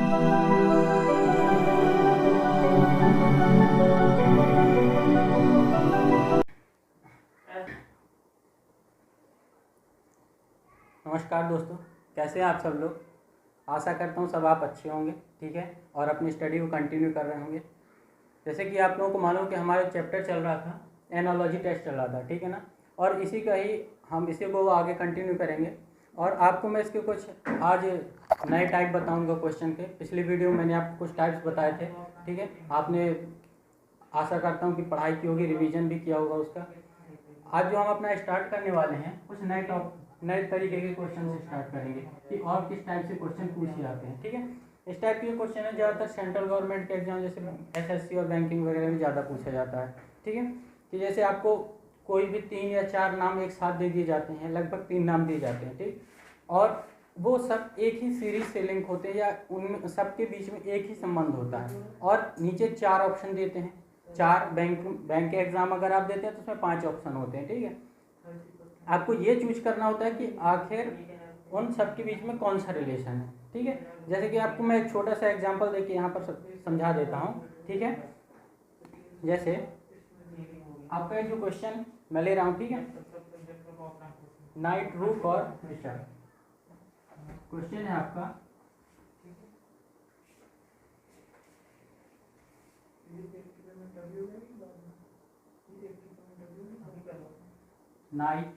नमस्कार दोस्तों, कैसे हैं आप सब लोग। आशा करता हूँ सब आप अच्छे होंगे, ठीक है, और अपनी स्टडी को कंटिन्यू कर रहे होंगे। जैसे कि आप लोगों को मालूम कि हमारा चैप्टर चल रहा था, एनालॉजी टेस्ट चल रहा था, ठीक है ना, और इसी का ही हम इसी को आगे कंटिन्यू करेंगे। और आपको मैं इसके कुछ आज नए टाइप बताऊँगा क्वेश्चन के। पिछली वीडियो में मैंने आपको कुछ टाइप्स बताए थे, ठीक है, आपने आशा करता हूँ कि पढ़ाई की होगी, रिवीजन भी किया होगा उसका। आज जो हम अपना स्टार्ट करने वाले हैं, कुछ नए तरीके के क्वेश्चन से स्टार्ट करेंगे कि और किस टाइप से क्वेश्चन पूछे जाते हैं, ठीक है। इस टाइप के क्वेश्चन है ज़्यादातर सेंट्रल गवर्नमेंट के एग्जाम जैसे एसएससी और बैंकिंग वगैरह में ज़्यादा पूछा जाता है, ठीक है। कि जैसे आपको कोई भी 3 या 4 नाम एक साथ दे दिए जाते हैं, लगभग 3 नाम दिए जाते हैं, ठीक, और वो सब एक ही सीरीज से लिंक होते हैं या उनमें सबके बीच में एक ही संबंध होता है, और नीचे 4 ऑप्शन देते हैं। 4 बैंक के एग्जाम अगर आप देते हैं तो उसमें 5 ऑप्शन होते हैं, ठीक है। आपको ये चूज करना होता है कि आखिर उन सब के बीच में कौन सा रिलेशन है, ठीक है। जैसे कि आपको मैं एक छोटा सा एग्जांपल देके यहाँ पर समझा देता हूँ, ठीक है। जैसे आपका जो क्वेश्चन मैं ले रहा हूँ, ठीक है, नाइट रूक और विशाल क्वेश्चन है आपका। नाइट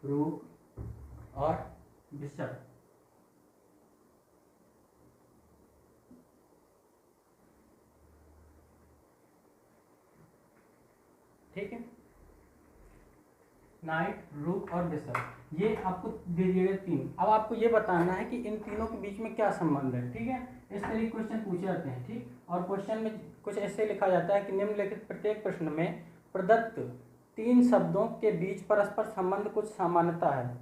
रूक और बिशप, ठीक है। नाइट रूक और बिशप ये आपको दे दिए गए 3। अब आपको ये बताना है कि इन तीनों के बीच में क्या संबंध है, ठीक है। इस तरह के क्वेश्चन पूछे जाते हैं, ठीक। और क्वेश्चन में कुछ ऐसे लिखा जाता है कि निम्नलिखित प्रत्येक प्रश्न में प्रदत्त 3 शब्दों के बीच परस्पर संबंध कुछ समानता है,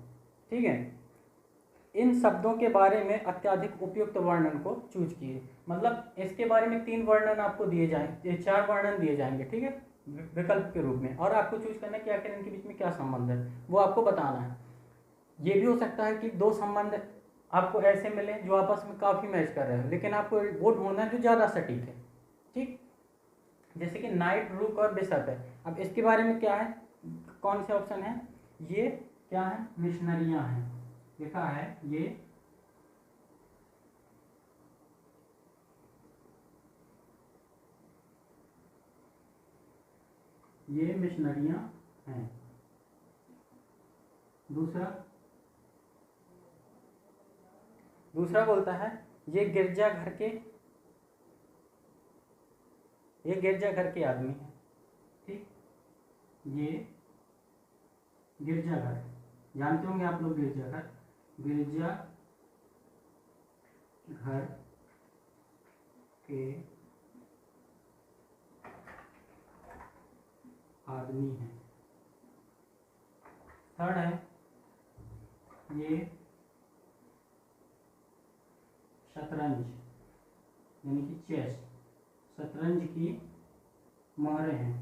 ठीक है। इन शब्दों के बारे में अत्यधिक उपयुक्त वर्णन को चूज कीजिए। मतलब इसके बारे में 3 वर्णन आपको दिए जाएंगे, 4 वर्णन दिए जाएंगे, ठीक है, विकल्प के रूप में, और आपको चूज करना है कि आखिर इनके बीच में क्या संबंध है, वो आपको बताना है। ये भी हो सकता है कि 2 संबंध आपको ऐसे मिले जो आपस में काफ़ी मैच कर रहे हैं, लेकिन आपको वो ढूंढना है जो ज़्यादा सटीक है, ठीक। जैसे कि नाइट रूक और बिशप है। अब इसके बारे में क्या है, कौन से ऑप्शन है, ये क्या है, मिशनरियां हैं, लिखा है ये मिशनरियां हैं। दूसरा बोलता है ये गिरजाघर के आदमी हैं, ठीक। ये गिरजाघर जानते होंगे आप लोग, गिरजाघर के आदमी हैं। थर्ड है ये शतरंज यानी कि चेस, शतरंज की मोहरें हैं,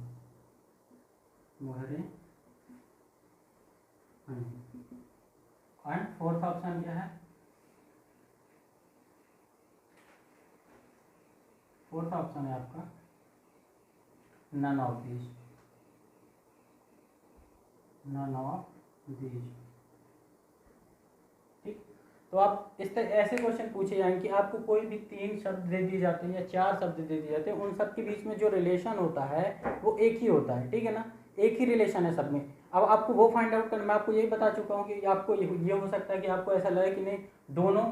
एंड फोर्थ ऑप्शन क्या है, फोर्थ ऑप्शन है आपका नन ऑफ दीज, ठीक। तो आप इस तरह ऐसे क्वेश्चन पूछे जाएंगे कि आपको कोई भी 3 शब्द दे दिए जाते हैं या 4 शब्द दे दिए जाते हैं, उन सब के बीच में जो रिलेशन होता है वो एक ही होता है, ठीक है ना, एक ही रिलेशन है सब में। अब आपको वो फाइंड आउट करना, मैं आपको यही बता चुका हूँ कि आपको ये हो सकता है कि आपको ऐसा लगे कि नहीं दोनों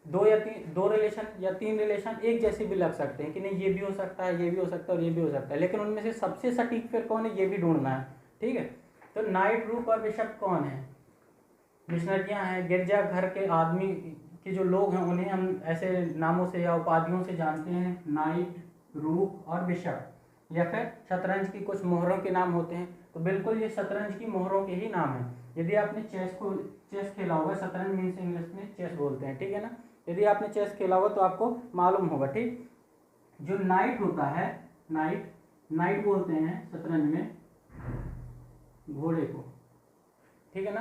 2 रिलेशन या 3 रिलेशन एक जैसे भी लग सकते हैं, कि नहीं ये भी हो सकता है, ये भी हो सकता है और ये भी हो सकता है, लेकिन उनमें से सबसे सटीक फिर कौन है ये भी ढूंढना है, ठीक है। तो नाइट रूक और बिशप कौन है, मिशनरियां हैं, गिरजाघर के आदमी के जो लोग हैं उन्हें हम ऐसे नामों से या उपाधियों से जानते हैं, नाइट रूक और बिशप। या फिर शतरंज की कुछ मोहरों के नाम होते हैं, तो बिल्कुल ये शतरंज की मोहरों के ही नाम है। यदि आपने चेस खेला होगा, शतरंज मीन्स इंग्लिश में चेस बोलते हैं, ठीक है ना, यदि आपने चेस खेला होगा तो आपको मालूम होगा, ठीक। जो नाइट होता है, नाइट बोलते हैं शतरंज में घोड़े को, ठीक है ना,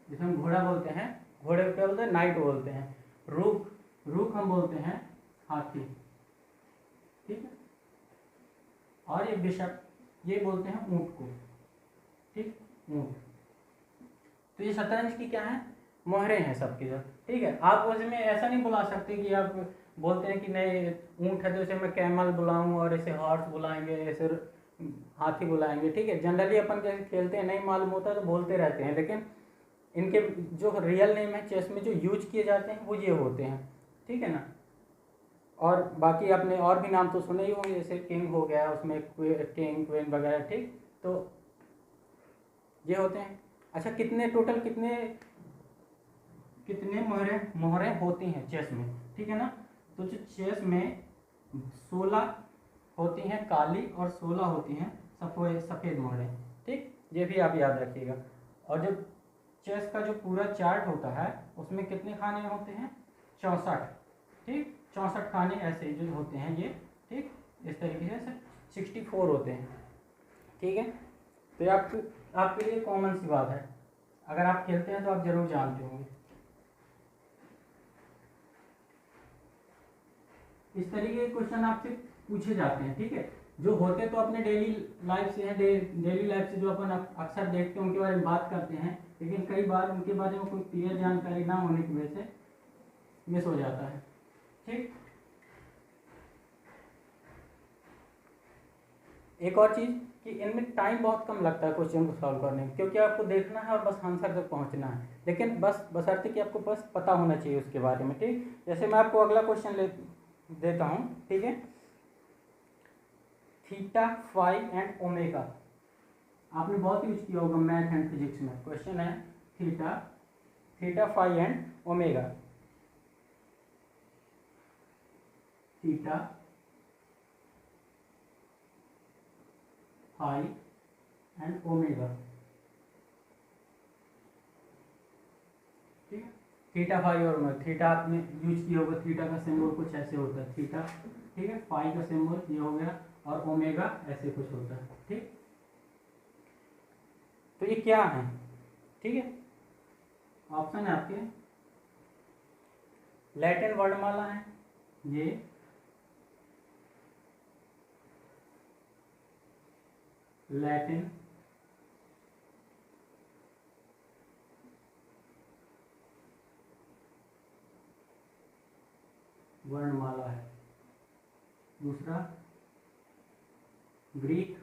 जिसे हम घोड़ा बोलते हैं, घोड़े को क्या बोलते हैं, नाइट बोलते हैं। रूख, रूख हम बोलते हैं हाथी, ठीक है। और ये बिशप, ये बोलते हैं ऊंट को, ठीक, ऊंट। तो ये शतरंज की क्या है, मोहरे हैं सबकी सब, ठीक है। आप उसमें ऐसा नहीं बुला सकते कि आप बोलते हैं कि नहीं ऊंट है तो इसे मैं कैमल बुलाऊं और इसे हॉर्स बुलाएंगे, ऐसे हाथी बुलाएंगे, ठीक है। जनरली अपन जैसे खेलते हैं नहीं मालूम होता तो बोलते रहते हैं, लेकिन इनके जो रियल नेम है चेस में जो यूज किए जाते हैं वो ये होते हैं, ठीक है ना। और बाकी आपने और भी नाम तो सुने ही होंगे, जैसे किंग हो गया, उसमें किंग क्वीन वगैरह, ठीक। तो ये होते हैं। अच्छा, कितने टोटल कितने कितने मोहरें होती हैं चेस में, ठीक है ना। तो जो चेस में 16 होती हैं काली और 16 होती हैं सफ़ेद मोहरें, ठीक। ये भी आप याद रखिएगा। और जो चेस का जो पूरा चार्ट होता है उसमें कितने खाने होते हैं, 64, ठीक। 64 खाने ऐसे जो होते हैं ये, ठीक, इस तरीके से 64 होते हैं, ठीक है। तो ये आपके लिए कॉमन सी बात है, अगर आप खेलते हैं तो आप जरूर जानते होंगे। इस तरीके के क्वेश्चन आपसे पूछे जाते हैं, ठीक है। जो होते तो अपने डेली लाइफ से हैं, डेली लाइफ से जो अपन अक्सर देखते हैं उनके बारे में बात करते हैं, लेकिन कई बार उनके बारे में कोई क्लियर जानकारी ना होने की वजह से मिस हो जाता है, ठीक। एक और चीज़ कि इनमें टाइम बहुत कम लगता है क्वेश्चन को सॉल्व करने में, क्योंकि आपको देखना है और बस आंसर तक पहुंचना है, लेकिन बशर्ते कि आपको बस पता होना चाहिए उसके बारे में, ठीक। जैसे मैं आपको अगला क्वेश्चन देता हूँ, ठीक है। थीटा, फाई एंड ओमेगा आपने बहुत यूज किया होगा मैथ एंड फिजिक्स में। क्वेश्चन है theta phi and omega, theta phi and omega, ठीक है। थीटा फाई और ओमेगा, थीटा आपने यूज किया होगा, थीटा का सिंबल कुछ ऐसे होता है, थीटा, ठीक है। फाई का सिंबल ये हो गया और ओमेगा ऐसे कुछ होता है, ठीक। तो ये क्या है, ठीक है। ऑप्शन है आपके लैटिन वर्णमाला है ये, लैटिन वर्णमाला है। दूसरा ग्रीक,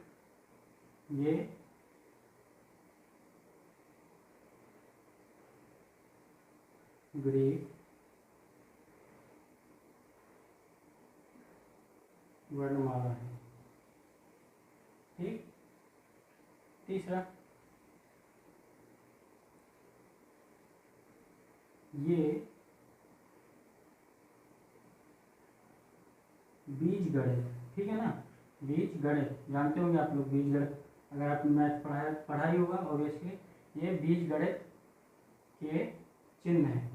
ये ग्रीक वर्णमाला है, ठीक। तीसरा ये बीज गणित, ठीक है ना। बीज गणित जानते होंगे आप लोग, बीज गणित अगर आप मैथ पढ़ाई होगा ऑब्वियसली, ये बीज गणित के चिन्ह है,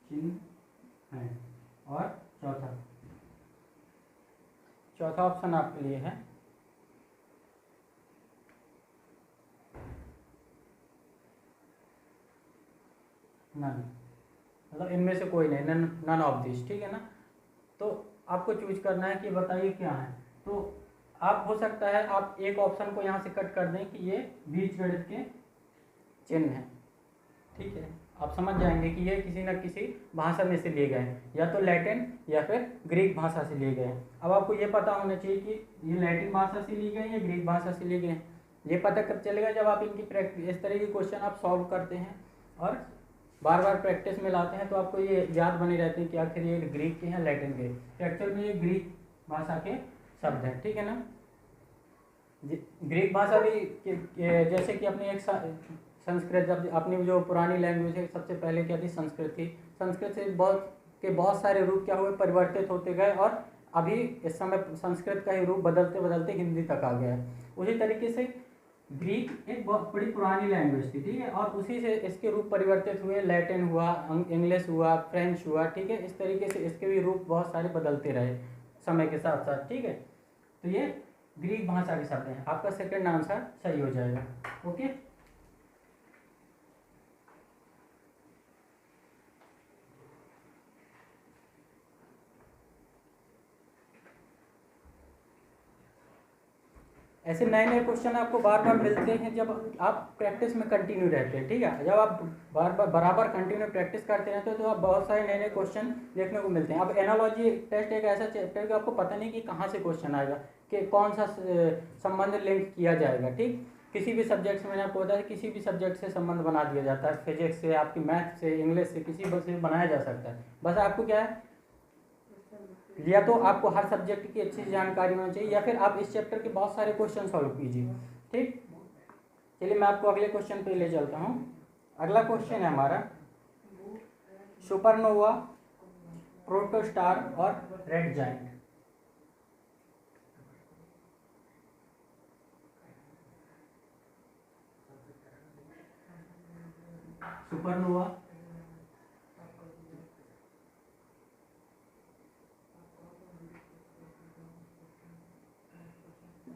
चिन्ह है। और चौथा ऑप्शन आपके लिए है नन, मतलब इनमें से कोई नहीं, नन ऑफ दिस, ठीक है ना। तो आपको चूज करना है कि बताइए क्या है। तो आप हो सकता है आप एक ऑप्शन को यहाँ से कट कर दें कि ये बीजगणित के चिन्ह है, ठीक है। आप समझ जाएंगे कि ये किसी न किसी भाषा में से लिए गए हैं, या तो लैटिन या फिर ग्रीक भाषा से लिए गए हैं। अब आपको ये पता होना चाहिए कि ये लैटिन भाषा से लिए गए या ग्रीक भाषा से लिए गए हैं। ये पता कब चलेगा, जब आप इनकी प्रैक्टिस, इस तरह के क्वेश्चन आप सॉल्व करते हैं और बार बार प्रैक्टिस में लाते हैं, तो आपको ये याद बने रहते हैं कि आखिर ये ग्रीक के हैं लैटिन के। एक्चुअल में ये ग्रीक भाषा के शब्द हैं, ठीक है ना। ग्रीक भाषा भी जैसे कि अपनी एक संस्कृत, जब अपनी जो पुरानी लैंग्वेज है सबसे पहले क्या थी, संस्कृत थी। संस्कृत से बहुत सारे रूप क्या हुए, परिवर्तित होते गए, और अभी इस समय संस्कृत का ही रूप बदलते बदलते हिंदी तक आ गया है। उसी तरीके से ग्रीक एक बहुत बड़ी पुरानी लैंग्वेज थी, ठीक है, और उसी से इसके रूप परिवर्तित हुए, लैटिन हुआ, इंग्लिश हुआ, फ्रेंच हुआ, ठीक है। इस तरीके से इसके भी रूप बहुत सारे बदलते रहे समय के साथ साथ, ठीक है। तो ये ग्रीक भाषा के शब्द हैं। आपका सेकंड आंसर सही हो जाएगा। ओके, ऐसे नए नए क्वेश्चन आपको बार बार मिलते हैं जब आप प्रैक्टिस में कंटिन्यू रहते हैं। ठीक है, जब आप बार बार बराबर कंटिन्यू प्रैक्टिस करते रहते हैं तो आप बहुत सारे नए नए क्वेश्चन देखने को मिलते हैं। अब एनालॉजी टेस्ट एक ऐसा चैप्टर है कि आपको पता नहीं कि कहाँ से क्वेश्चन आएगा, कि कौन सा संबंध लिंक किया जाएगा। ठीक, किसी भी सब्जेक्ट से, मैंने आपको बताया किसी भी सब्जेक्ट से संबंध बना दिया जाता है, फिजिक्स से, आपकी मैथ से, इंग्लिश से, किसी से बनाया जा सकता है। बस आपको क्या है, या तो आपको हर सब्जेक्ट की अच्छी जानकारी होनी चाहिए, या फिर आप इस चैप्टर के बहुत सारे क्वेश्चन सॉल्व कीजिए। ठीक, चलिए मैं आपको अगले क्वेश्चन पे ले चलता हूँ। अगला क्वेश्चन है हमारा सुपरनोवा, प्रोटोस्टार और रेड जाइंट। सुपरनोवा,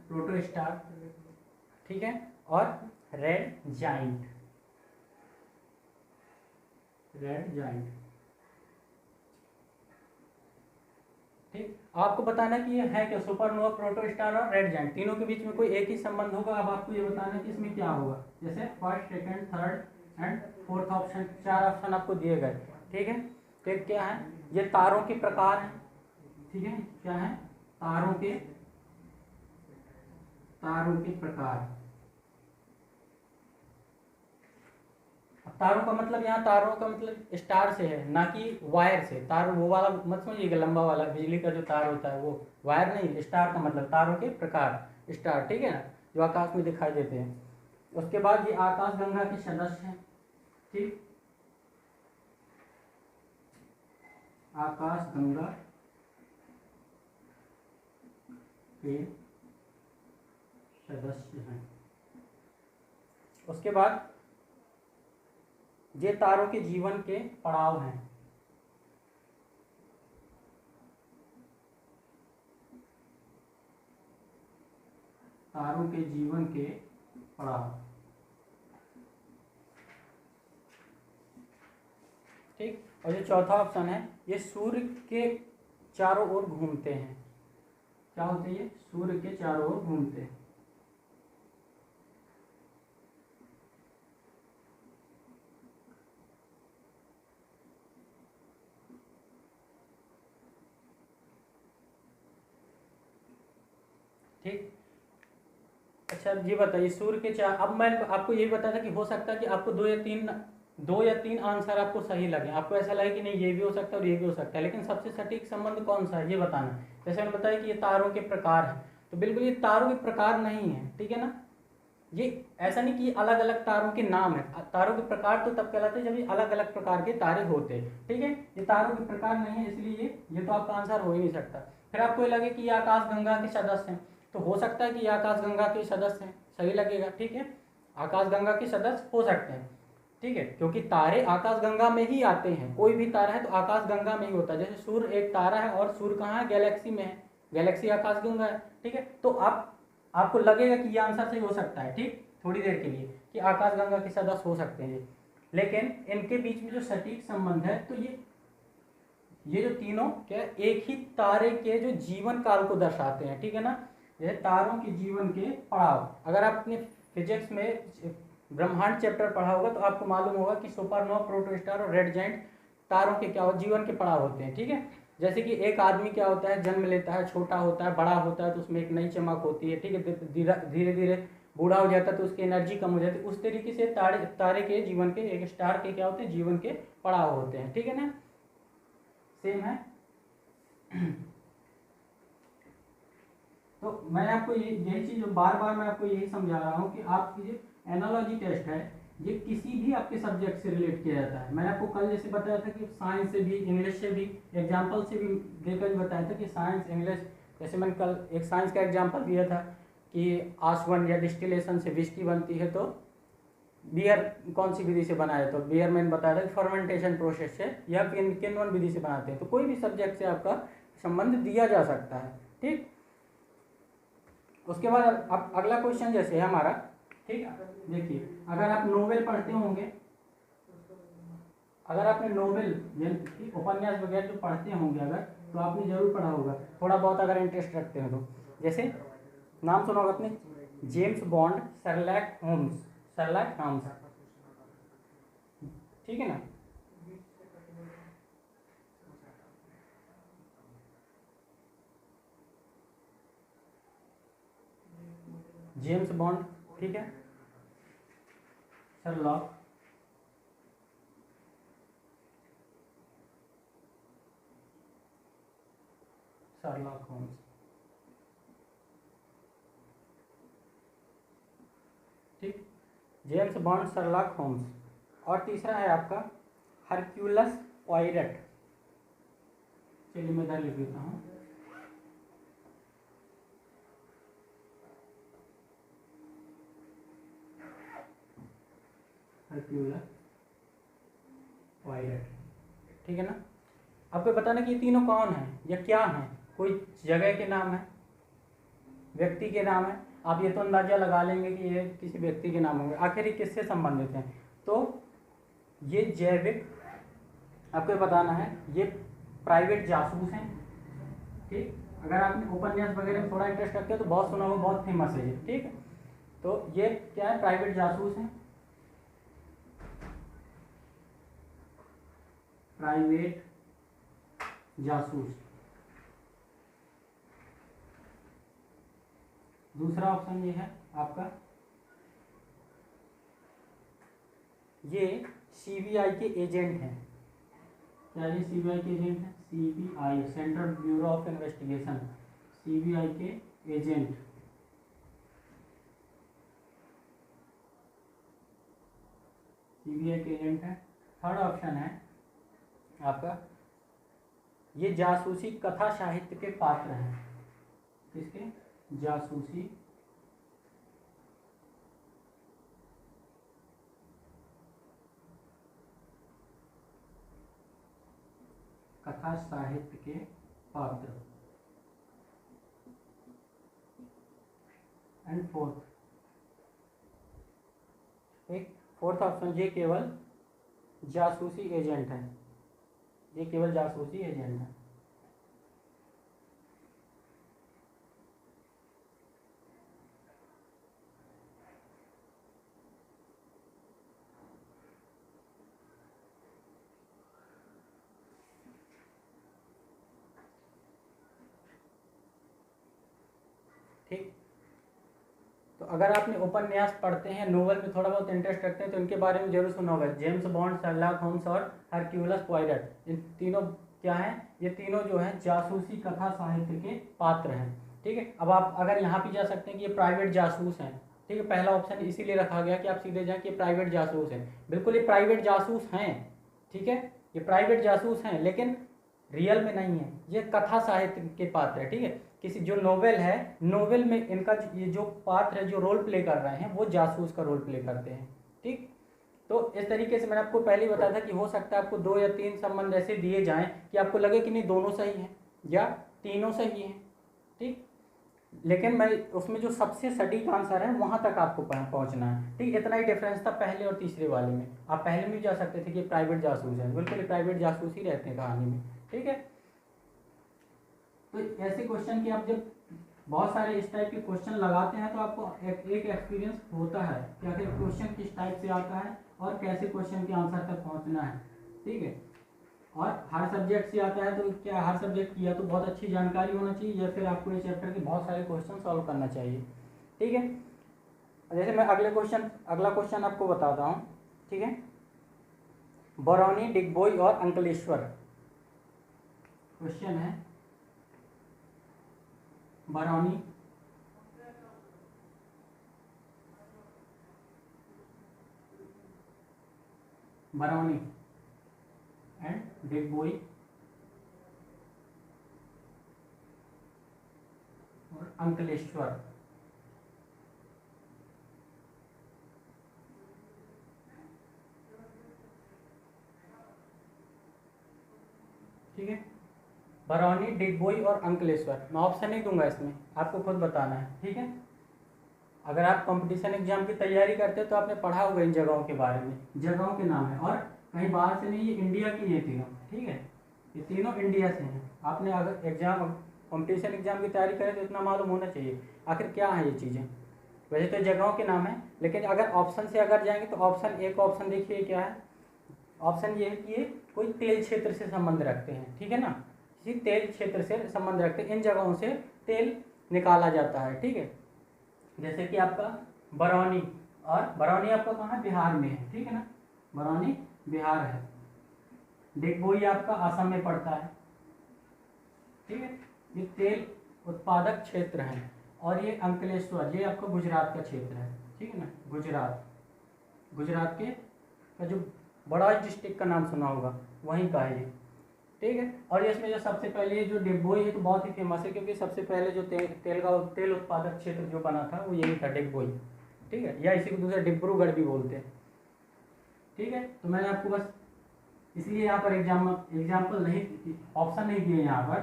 प्रोटोस्टार, ठीक है, और रेड जाइंट। रेड जाइंट, ठीक, आपको बताना है कि ये है क्या, सुपरनोवा, प्रोटोस्टार और रेड जाइंट, तीनों के बीच में कोई एक ही संबंध होगा। अब आपको ये बताना है कि इसमें क्या होगा। जैसे first, second, third and fourth option, 4 option आपको दिए गए। ठीक है, तो क्या है, ये तारों के प्रकार हैं। ठीक है, क्या है, तारों के प्रकार। तारों का मतलब, यहाँ तारों का मतलब स्टार से है, ना कि वायर से। तार वो वाला मत समझिएगा, लंबा वाला बिजली का जो तार होता है वो वायर नहीं। स्टार का मतलब तारों के प्रकार, स्टार, ठीक है ना, जो आकाश में दिखाई देते हैं। उसके बाद ये आकाश गंगा के सदस्य हैं। ठीक, आकाश गंगा के सदस्य हैं। उसके बाद ये तारों के जीवन के पड़ाव हैं। तारों के जीवन के पड़ाव, ठीक। और जो चौथा ऑप्शन है, ये सूर्य के चारों ओर घूमते हैं। क्या होते हैं ये, सूर्य के चारों ओर घूमते हैं। ठीक, अच्छा ये बताइए सूर्य के चार, अब मैं आपको ये बताया था कि हो सकता है कि आपको दो या तीन आंसर आपको सही लगे, आपको ऐसा लगे कि नहीं ये भी हो सकता है और ये भी हो सकता है, लेकिन सबसे सटीक संबंध कौन सा है ये बताना। जैसे मैंने बताया कि ये तारों के प्रकार है, तो बिल्कुल ये तारों के प्रकार नहीं है। ठीक है ना, ये ऐसा नहीं कि अलग अलग तारों के नाम है। तारों के प्रकार तो तब कहलाते हैं जब ये अलग अलग प्रकार के तारे होते हैं। ठीक है, ये तारों के प्रकार नहीं है, इसलिए ये तो आपका आंसर हो ही नहीं सकता। फिर आपको ये लगे कि ये आकाश गंगा के सदस्य हैं, तो हो सकता है कि ये आकाश गंगा के सदस्य हैं, सही लगेगा। ठीक है, आकाश गंगा के सदस्य हो सकते हैं। ठीक है, क्योंकि तारे आकाश गंगा में ही आते हैं, कोई भी तारा है तो आकाश गंगा में ही होता है। जैसे सूर्य एक तारा है और सूर्य कहाँ है, गैलेक्सी में है, गैलेक्सी आकाश गंगा है। ठीक है, तो आपको लगेगा कि ये आंसर सही हो सकता है, ठीक, थोड़ी देर के लिए, कि आकाश गंगा के सदस्य हो सकते हैं। लेकिन इनके बीच में जो सटीक संबंध है, तो ये जो तीनों क्या एक ही तारे के जो जीवन काल को दर्शाते हैं। ठीक है ना, जैसे तारों के जीवन के पड़ाव, अगर आप अपने फिजिक्स में ब्रह्मांड चैप्टर पढ़ा होगा तो आपको मालूम होगा कि सुपरनोवा, प्रोटोस्टार और रेड जाइंट तारों के क्या जीवन के पड़ाव होते हैं। ठीक है, जैसे कि एक आदमी क्या होता है, जन्म लेता है, छोटा होता है, बड़ा होता है, तो उसमें एक नई चमक होती है। ठीक है, धीरे धीरे बूढ़ा हो जाता है तो उसकी एनर्जी कम हो जाती है। उस तरीके से तारे के जीवन के, एक स्टार के क्या होते हैं, जीवन के पड़ाव होते हैं। ठीक है ना, सेम है। तो मैं आपको यही चीज बार बार मैं आपको यही समझा रहा हूँ कि आपकी जो एनालॉजी टेस्ट है, ये किसी भी आपके सब्जेक्ट से रिलेट किया जाता है। मैंने आपको कल जैसे बताया था कि साइंस से भी, इंग्लिश से भी, एग्जाम्पल से भी देकर बताया था कि साइंस, इंग्लिश, जैसे मैंने कल एक साइंस का एग्जाम्पल दिया था कि आसवन या डिस्टिलेशन से विस्की बनती है, तो बियर कौन सी विधि से बनाया, तो बियर मैंने बताया था कि फर्मेंटेशन प्रोसेस से, या किन्वन विधि से बनाते हैं। तो कोई भी सब्जेक्ट से आपका संबंध दिया जा सकता है। ठीक, उसके बाद अब अगला क्वेश्चन जैसे है हमारा, ठीक है, देखिए अगर आप नोवेल पढ़ते होंगे, अगर आपने नोवेल यानी उपन्यास वगैरह जो पढ़ते होंगे अगर, तो आपने जरूर पढ़ा होगा थोड़ा बहुत अगर इंटरेस्ट रखते हैं तो। जैसे नाम सुना होगा आपने, James Bond, Sherlock Holmes, Sherlock Holmes, ठीक है ना। जेम्स बॉन्ड, ठीक है, शर्लॉक, शर्लॉक होम्स, ठीक, जेम्स बॉन्ड, शर्लॉक होम्स। और तीसरा है आपका हरक्यूलस पॉयरट। चलिए मैं इधर लिख देता हूँ, हरक्यूलस पॉयरट, ठीक है ना। आपको बताना कि ये तीनों कौन है या क्या है, कोई जगह के नाम है, व्यक्ति के नाम है। आप ये तो अंदाजा लगा लेंगे कि ये किसी व्यक्ति के नाम होंगे। आखिर ये किससे संबंधित हैं, तो ये जैविक, आपको बताना है ये प्राइवेट जासूस हैं, ठीक। अगर आपने उपन्यास वगैरह में थोड़ा इंटरेस्ट रखते हैं तो बहुत सुना होगा, बहुत फेमस है ये, ठीक है। तो ये क्या है, प्राइवेट जासूस हैं, प्राइवेट जासूस। दूसरा ऑप्शन ये है आपका, ये सीबीआई के एजेंट हैं। क्या ये सीबीआई के एजेंट हैं, CBI central bureau of investigation, CBI के एजेंट, सीबीआई के एजेंट हैं। थर्ड ऑप्शन है आपका, ये जासूसी कथा साहित्य के पात्र हैं। किसके, जासूसी कथा साहित्य के पात्र। एंड फोर्थ, एक फोर्थ ऑप्शन, ये केवल जासूसी एजेंट है, ये केवल जासूसी एजेंट है। ठीक, तो अगर आपने उपन्यास पढ़ते हैं, नोवेल में थोड़ा बहुत इंटरेस्ट रखते हैं, तो इनके बारे में जरूर सुना होगा, जेम्स बॉन्ड, शर्लॉक होम्स और हरक्यूलस पॉयरट। इन तीनों क्या हैं, ये तीनों जो हैं जासूसी कथा साहित्य के पात्र हैं, ठीक है। अब आप अगर यहाँ पे जा सकते हैं कि ये प्राइवेट जासूस हैं, ठीक है, पहला ऑप्शन इसीलिए रखा गया कि आप सीधे जाएं कि ये प्राइवेट जासूस हैं। बिल्कुल ये प्राइवेट जासूस हैं, ठीक है, ये प्राइवेट जासूस हैं, लेकिन रियल में नहीं है, ये कथा साहित्य के पात्र है, ठीक है। किसी जो नोवेल है, नोवेल में इनका ये जो पात्र है, जो रोल प्ले कर रहे हैं, वो जासूस का रोल प्ले करते हैं, ठीक। तो इस तरीके से मैंने आपको पहले ही बताया था कि हो सकता है आपको 2 या 3 संबंध ऐसे दिए जाएं कि आपको लगे कि नहीं दोनों सही हैं या तीनों सही हैं, ठीक। लेकिन मैं उसमें जो सबसे सटीक आंसर है वहां तक आपको पहुंचना है, ठीक। इतना ही डिफरेंस था पहले और तीसरे वाले में। आप पहले में भी जा सकते थे कि प्राइवेट जासूस है, बिल्कुल प्राइवेट जासूस ही रहते हैं कहानी में, ठीक है। तो ऐसे क्वेश्चन की आप जब बहुत सारे इस टाइप के क्वेश्चन लगाते हैं तो आपको एक एक्सपीरियंस होता है कि आखिर क्वेश्चन किस टाइप से आता है और कैसे क्वेश्चन के आंसर तक पहुंचना है, ठीक है। और हर सब्जेक्ट से आता है, तो क्या हर सब्जेक्ट की या तो बहुत अच्छी जानकारी होना चाहिए या फिर आपको ये चैप्टर के बहुत सारे क्वेश्चन सॉल्व करना चाहिए, ठीक है। जैसे मैं अगला क्वेश्चन आपको बताता हूँ, ठीक है। बरौनी, डिगबोई और अंकलेश्वर। क्वेश्चन है बरौनी, बरौनी एंड डिगबोई और अंकलेश्वर, ठीक है। बरौनी, डिगबोई और अंकलेश्वर। मैं ऑप्शन नहीं दूंगा इसमें, आपको खुद बताना है, ठीक है। अगर आप कंपटीशन एग्जाम की तैयारी करते हैं तो आपने पढ़ा होगा इन जगहों के बारे में, जगहों के नाम है, और कहीं बाहर से नहीं, ये इंडिया की ये तीनों, ठीक है, ये तीनों इंडिया से हैं। आपने अगर एग्जाम कंपटीशन एग्जाम की तैयारी करें तो इतना मालूम होना चाहिए आखिर क्या है ये चीज़ें। वैसे तो जगहों के नाम है, लेकिन अगर ऑप्शन से अगर जाएंगे तो ऑप्शन एक, ऑप्शन देखिए क्या है, ऑप्शन ये है कि ये कोई तेल क्षेत्र से संबंध रखते हैं, ठीक है ना, किसी तेल क्षेत्र से संबंध रखते हैं, इन जगहों से तेल निकाला जाता है, ठीक है। जैसे कि आपका बरौनी, और बरौनी आपका कहाँ है, बिहार में है, ठीक है ना, बरौनी बिहार है। डिगबोई आपका असम में पड़ता है, ठीक है, ये तेल उत्पादक क्षेत्र है। और ये अंकलेश्वर, ये आपका गुजरात का क्षेत्र है, ठीक है ना, गुजरात, गुजरात के का जो बड़ा डिस्ट्रिक्ट का नाम सुना होगा वहीं का है ये, ठीक है। और इसमें जो सबसे पहले जो डिगबोई है तो बहुत ही फेमस है, क्योंकि सबसे पहले जो तेल उत्पादक क्षेत्र जो बना था वो यही था, डिगबोई, ठीक है, या इसी को दूसरा डिब्रूगढ़ भी बोलते हैं, ठीक है। तो मैंने आपको बस इसलिए यहाँ पर एग्जाम्पल नहीं, ऑप्शन नहीं दिए यहाँ पर,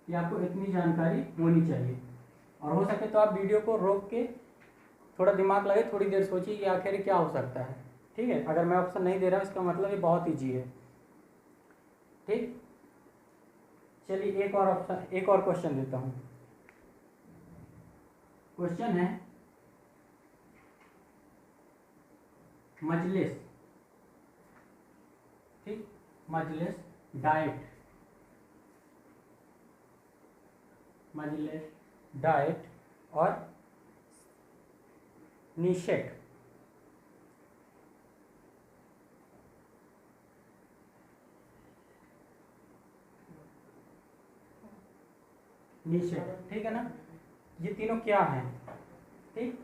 कि आपको इतनी जानकारी होनी चाहिए। और हो सके तो आप वीडियो को रोक के थोड़ा दिमाग लगे, थोड़ी देर सोचिए कि आखिर क्या हो सकता है, ठीक है। अगर मैं ऑप्शन नहीं दे रहा हूँ इसका मतलब ये बहुत ईजी है, ठीक। चलिए एक और ऑप्शन, एक और क्वेश्चन देता हूँ। क्वेश्चन है मजलिस, ठीक, मजलिस डाइट, मजलिस डाइट और निषेध, निषेध, ठीक है ना, ये तीनों क्या हैं, ठीक।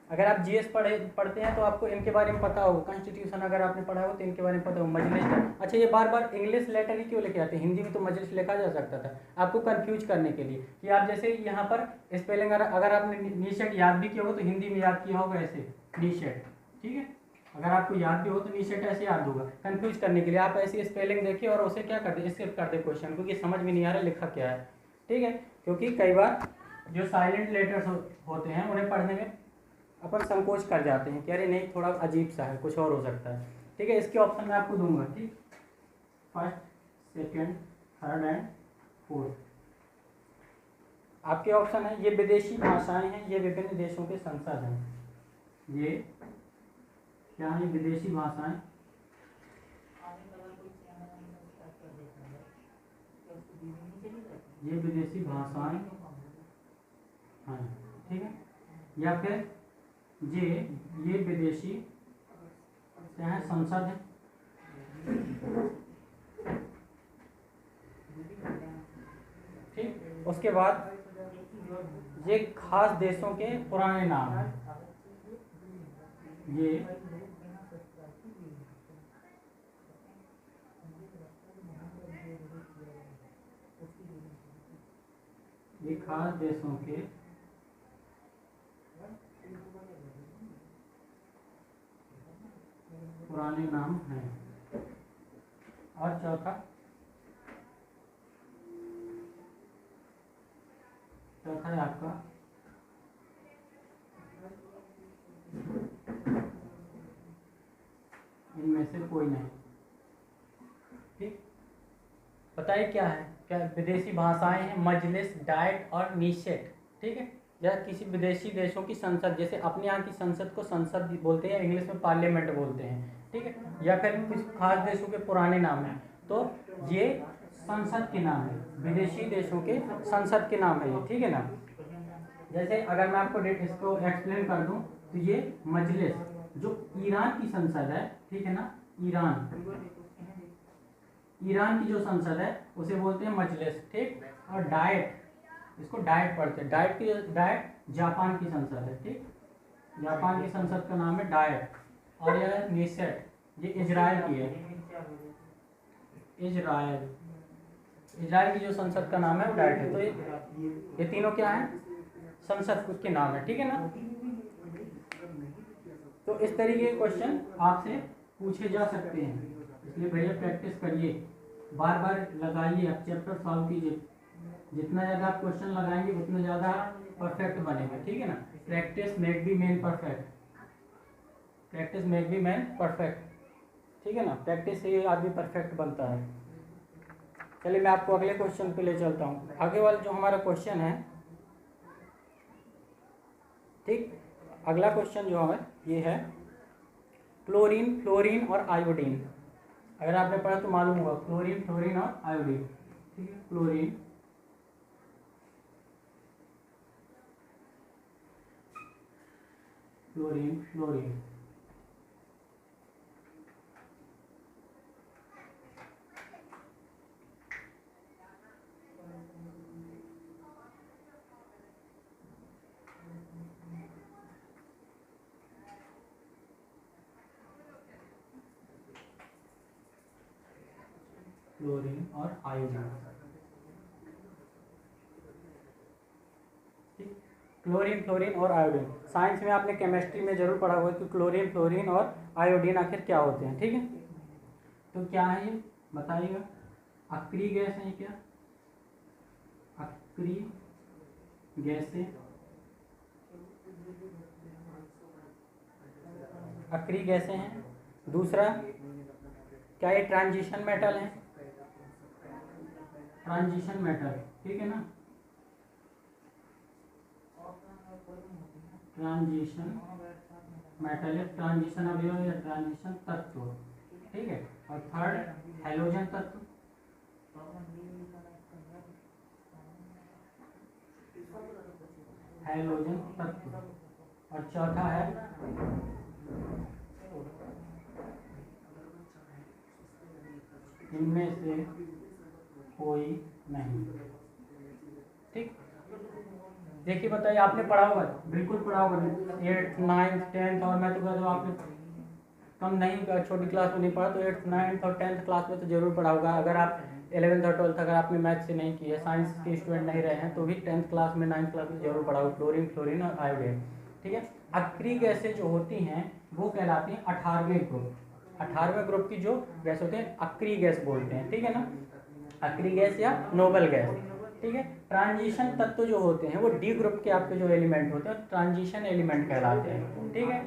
अगर आप जीएस पढ़ते हैं तो आपको इनके बारे में पता होगा, कॉन्स्टिट्यूशन अगर आपने पढ़ा हो तो इनके बारे में पता हो, मजलिस। अच्छा, ये बार बार इंग्लिश लेटर ही क्यों लिखे आते हैं, हिंदी में तो मजलिस लिखा जा सकता था, आपको कंफ्यूज करने के लिए, कि आप जैसे यहाँ पर स्पेलिंग अगर आपने निषेध याद भी किया हो तो हिंदी में याद किया होगा ऐसे, निषेध, ठीक है। अगर आपको याद भी हो तो निषेध ऐसे याद होगा, कंफ्यूज करने के लिए आप ऐसी स्पेलिंग देखिए और उसे क्या कर दे, स्किप कर दे क्वेश्चन, क्योंकि समझ में नहीं आ रहा लिखा क्या है, ठीक है। क्योंकि कई बार जो साइलेंट लेटर्स होते हैं उन्हें पढ़ने में अपन संकोच कर जाते हैं कि अरे नहीं थोड़ा अजीब सा है, कुछ और हो सकता है, ठीक है। इसके ऑप्शन मैं आपको दूंगा, ठीक, first, second, third and fourth. आपके ऑप्शन है ये विदेशी भाषाएं हैं, ये विभिन्न देशों के संसद हैं, ये क्या है, विदेशी भाषाएं, ये विदेशी भाषाएं हैं, ठीक है, या फिर ये विदेशी क्या है, संसद है, ठीक। उसके बाद ये खास देशों के पुराने नाम हैं, ये खास देशों के पुराने नाम हैं। और चौथा है आपका इनमें से कोई नहीं, ठीक। बताइए क्या है, क्या विदेशी भाषाएं हैं, मजलिस, डाइट और निषेध, ठीक है। या किसी विदेशी देशों की संसद, जैसे अपने यहाँ की संसद को संसद बोलते हैं, इंग्लिश में पार्लियामेंट बोलते हैं, ठीक है। या फिर कुछ खास देशों के पुराने नाम हैं, तो ये संसद के नाम है, विदेशी देशों के संसद के नाम है ये, ठीक है ना। जैसे अगर मैं आपको इसको एक्सप्लेन कर दूं तो ये मजलिस जो ईरान की संसद है, ठीक है ना, ईरान की जो संसद है उसे बोलते हैं मजलिस, ठीक। और डाइट, इसको डाइट पढ़ते हैं, डाइट जापान की संसद है, ठीक, जापान की संसद का नाम है डाइट। और यह निषेध, ये इजराइल की है, इजराइल की जो संसद का नाम है वो डाइट है। तो ये तीनों क्या है, संसद खुद के नाम है, ठीक है ना। तो इस तरीके के क्वेश्चन आपसे पूछे जा सकते हैं, इसलिए भैया प्रैक्टिस करिए। बार बार लगाइए, आप चैप्टर सॉल्व कीजिए। जितना ज़्यादा आप क्वेश्चन लगाएंगे उतना ज़्यादा परफेक्ट बनेगा, ठीक है ना। Practice make be man perfect, practice make be man perfect, ठीक है ना। प्रैक्टिस से आदमी परफेक्ट बनता है। चलिए मैं आपको अगले क्वेश्चन पे ले चलता हूँ। आगे वाला जो हमारा क्वेश्चन है, ठीक, अगला क्वेश्चन जो है ये है क्लोरीन, फ्लोरीन और आयोडीन। अगर आपने पढ़ा तो मालूम होगा, क्लोरीन, फ्लोरीन और आयोडीन, ठीक है। क्लोरीन, फ्लोरीन, फ्लोरीन, क्लोरीन और आयोडीन, ठीक। क्लोरीन, फ्लोरीन और आयोडीन, साइंस में आपने केमिस्ट्री में जरूर पढ़ा होगा कि क्लोरीन, फ्लोरीन और आयोडीन आखिर क्या होते हैं, ठीक है। तो क्या है ये बताइएगा। अक्रिय गैस है क्या, अक्रिय गैसें, अक्रिय गैसें हैं। दूसरा, क्या ये ट्रांजिशन मेटल है, ट्रांजिशन मेटल, ठीक है ना। ट्रांजिशन मेटल है, ट्रांजिशन अवयव या ट्रांजिशन तत्व, ठीक है। और थर्ड, हैलोजन तत्व, हैलोजन तत्व। और चौथा है इनमें से कोई नहीं, ठीक। देखिए बताइए, आपने पढ़ा होगा, बिल्कुल पढ़ा होगा, 8th 9th 10th, और मैं तो कहता हूँ आपने कम नहीं, छोटी क्लास में नहीं पढ़ा तो 8th 9th और 10th क्लास में तो जरूर पढ़ा होगा। अगर आप 11th और 12th अगर आपने मैथ से नहीं की है, साइंस के स्टूडेंट नहीं रहे हैं, तो भी 10th क्लास में 9th क्लास में जरूर पढ़ा होगा क्लोरीन, फ्लोरीन और आयोडीन, ठीक है। अक्रिय गैसें जो होती हैं वो कहलाती हैं 18वें ग्रुप, 18वें ग्रुप की जो गैस होते हैं अक्रिय गैस बोलते हैं, ठीक है ना। अक्रिय गैस या नोबल गैस, ठीक है। ट्रांजिशन तत्व जो होते हैं वो डी ग्रुप के आपके जो एलिमेंट होते हैं ट्रांजिशन एलिमेंट कहलाते हैं, ठीक है।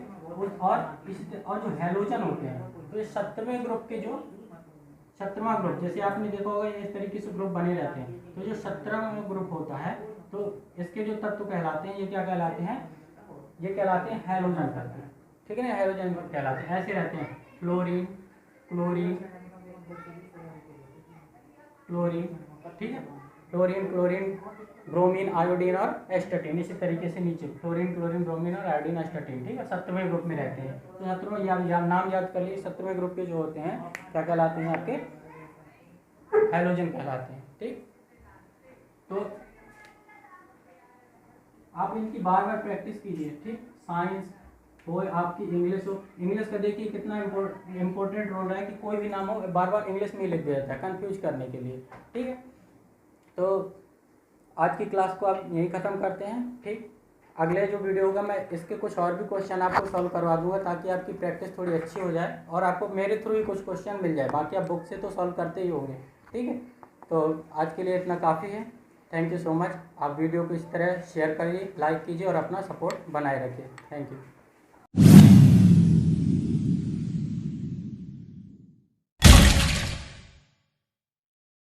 और जो हैलोजन होते हैं तो ये 17वें ग्रुप के जो 17वां ग्रुप, जैसे आपने देखा होगा ये इस तरीके से ग्रुप बने रहते हैं, तो जो 17वां ग्रुप होता है तो इसके जो तत्व कहलाते हैं ये क्या कहलाते हैं, ये कहलाते हैं हैलोजन तत्व, ठीक है ना। हैलोजन कहलाते हैं, ऐसे रहते हैं फ्लोरीन, क्लोरीन, क्लोरीन, ठीक है। फ्लोरीन, क्लोरीन, ब्रोमीन, आयोडीन और एस्टाटीन, इसी तरीके से नीचे फ्लोरीन, क्लोरीन, ब्रोमीन और आयोडीन, एस्टाटीन, ठीक है। 17वें ग्रुप में रहते हैं। तो 17वें नाम याद कर लीजिए, 17वें ग्रुप के जो होते हैं क्या कहलाते हैं, आपके हैलोजन कहलाते हैं, ठीक। तो आप इनकी बार बार प्रैक्टिस कीजिए, ठीक। साइंस हो, आपकी इंग्लिश हो, इंग्लिश का देखिए कितना इंपॉर्टेंट रोल रहा है कि कोई भी नाम हो बार बार इंग्लिश में ही लिख दिया जाता है कंफ्यूज करने के लिए, ठीक है। तो आज की क्लास को आप यहीं ख़त्म करते हैं, ठीक। अगले जो वीडियो होगा मैं इसके कुछ और भी क्वेश्चन आपको सॉल्व करवा दूंगा ताकि आपकी प्रैक्टिस थोड़ी अच्छी हो जाए और आपको मेरे थ्रू ही कुछ क्वेश्चन मिल जाए, बाकी आप बुक से तो सॉल्व करते ही होंगे, ठीक है। तो आज के लिए इतना काफ़ी है। Thank you so much. आप वीडियो को इस तरह शेयर करिए, लाइक कीजिए और अपना सपोर्ट बनाए रखिए। Thank you.